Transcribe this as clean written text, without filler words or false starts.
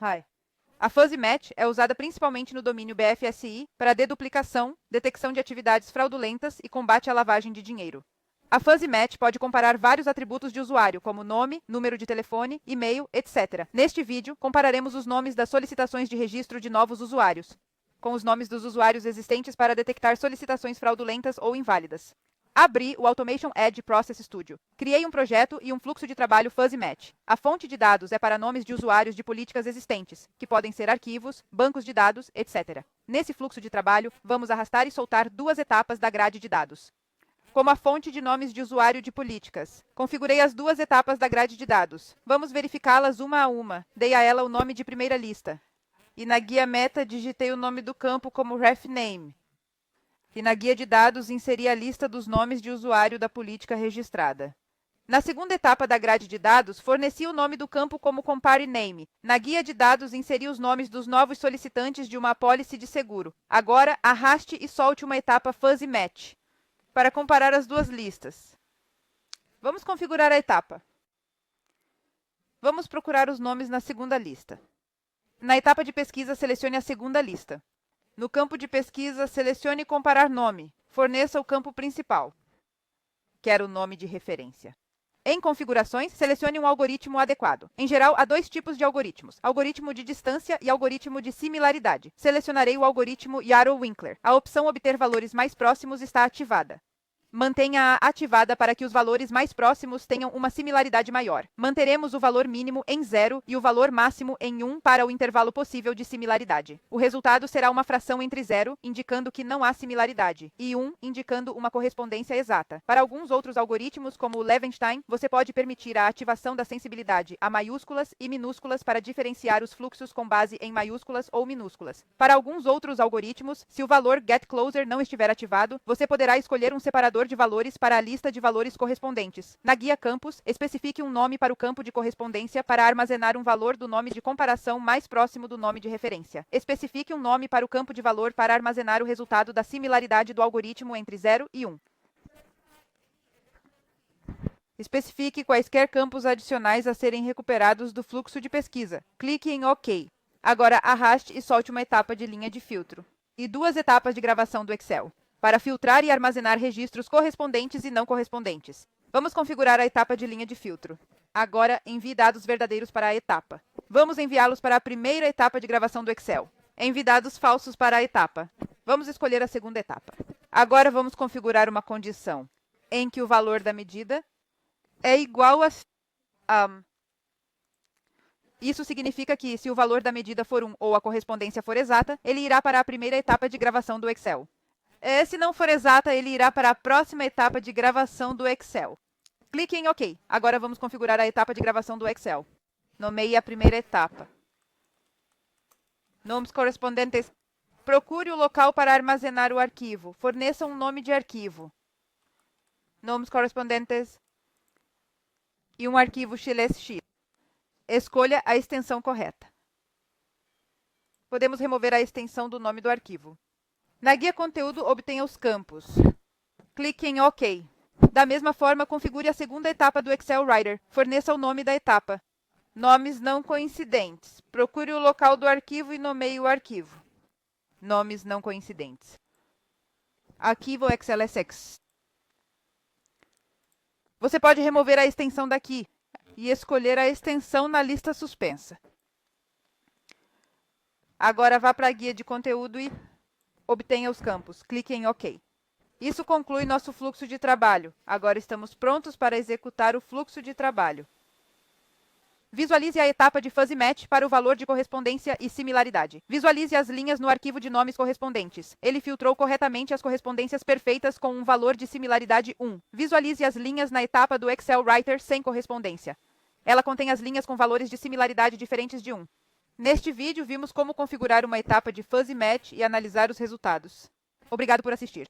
Hi. A Fuzzy Match é usada principalmente no domínio BFSI para deduplicação, detecção de atividades fraudulentas e combate à lavagem de dinheiro. A Fuzzy Match pode comparar vários atributos de usuário, como nome, número de telefone, e-mail, etc. Neste vídeo, compararemos os nomes das solicitações de registro de novos usuários com os nomes dos usuários existentes para detectar solicitações fraudulentas ou inválidas. Abri o Automation Edge Process Studio. Criei um projeto e um fluxo de trabalho Fuzzy Match. A fonte de dados é para nomes de usuários de políticas existentes, que podem ser arquivos, bancos de dados, etc. Nesse fluxo de trabalho, vamos arrastar e soltar duas etapas da grade de dados. Como a fonte de nomes de usuário de políticas. Configurei as duas etapas da grade de dados. Vamos verificá-las uma a uma. Dei a ela o nome de primeira lista. E na guia meta, digitei o nome do campo como refname. E na guia de dados, inseri a lista dos nomes de usuário da política registrada. Na segunda etapa da grade de dados, forneci o nome do campo como compare name. Na guia de dados, inseri os nomes dos novos solicitantes de uma apólice de seguro. Agora, arraste e solte uma etapa Fuzzy Match para comparar as duas listas. Vamos configurar a etapa. Vamos procurar os nomes na segunda lista. Na etapa de pesquisa, selecione a segunda lista. No campo de pesquisa, selecione comparar nome. Forneça o campo principal. Quero o nome de referência. Em configurações, selecione um algoritmo adequado. Em geral, há dois tipos de algoritmos: algoritmo de distância e algoritmo de similaridade. Selecionarei o algoritmo Yarrow-Winkler. A opção obter valores mais próximos está ativada. Mantenha-a ativada para que os valores mais próximos tenham uma similaridade maior. Manteremos o valor mínimo em 0 e o valor máximo em 1 para o intervalo possível de similaridade. O resultado será uma fração entre 0, indicando que não há similaridade, e 1, indicando uma correspondência exata. Para alguns outros algoritmos, como o Levenstein, você pode permitir a ativação da sensibilidade a maiúsculas e minúsculas para diferenciar os fluxos com base em maiúsculas ou minúsculas. Para alguns outros algoritmos, se o valor getCloser não estiver ativado, você poderá escolher um separador de valores para a lista de valores correspondentes. Na guia Campos, especifique um nome para o campo de correspondência para armazenar um valor do nome de comparação mais próximo do nome de referência. Especifique um nome para o campo de valor para armazenar o resultado da similaridade do algoritmo entre 0 e 1. Especifique quaisquer campos adicionais a serem recuperados do fluxo de pesquisa. Clique em OK. Agora arraste e solte uma etapa de linha de filtro. E duas etapas de gravação do Excel, para filtrar e armazenar registros correspondentes e não correspondentes. Vamos configurar a etapa de linha de filtro. Agora, envie dados verdadeiros para a etapa. Vamos enviá-los para a primeira etapa de gravação do Excel. Envie dados falsos para a etapa. Vamos escolher a segunda etapa. Agora vamos configurar uma condição em que o valor da medida é igual a... Isso significa que, se o valor da medida for 1 ou a correspondência for exata, ele irá para a primeira etapa de gravação do Excel. Se não for exata, ele irá para a próxima etapa de gravação do Excel. Clique em OK. Agora vamos configurar a etapa de gravação do Excel. Nomeie a primeira etapa. Nomes correspondentes. Procure o local para armazenar o arquivo. Forneça um nome de arquivo. Nomes correspondentes. E um arquivo XLSX. Escolha a extensão correta. Podemos remover a extensão do nome do arquivo. Na guia Conteúdo, obtenha os campos. Clique em OK. Da mesma forma, configure a segunda etapa do Excel Writer. Forneça o nome da etapa. Nomes não coincidentes. Procure o local do arquivo e nomeie o arquivo. Nomes não coincidentes. Arquivo XLSX. Você pode remover a extensão daqui e escolher a extensão na lista suspensa. Agora vá para a guia de conteúdo e obtenha os campos. Clique em OK. Isso conclui nosso fluxo de trabalho. Agora estamos prontos para executar o fluxo de trabalho. Visualize a etapa de Fuzzy Match para o valor de correspondência e similaridade. Visualize as linhas no arquivo de nomes correspondentes. Ele filtrou corretamente as correspondências perfeitas com um valor de similaridade 1. Visualize as linhas na etapa do Excel Writer sem correspondência. Ela contém as linhas com valores de similaridade diferentes de 1. Neste vídeo, vimos como configurar uma etapa de Fuzzy Match e analisar os resultados. Obrigado por assistir.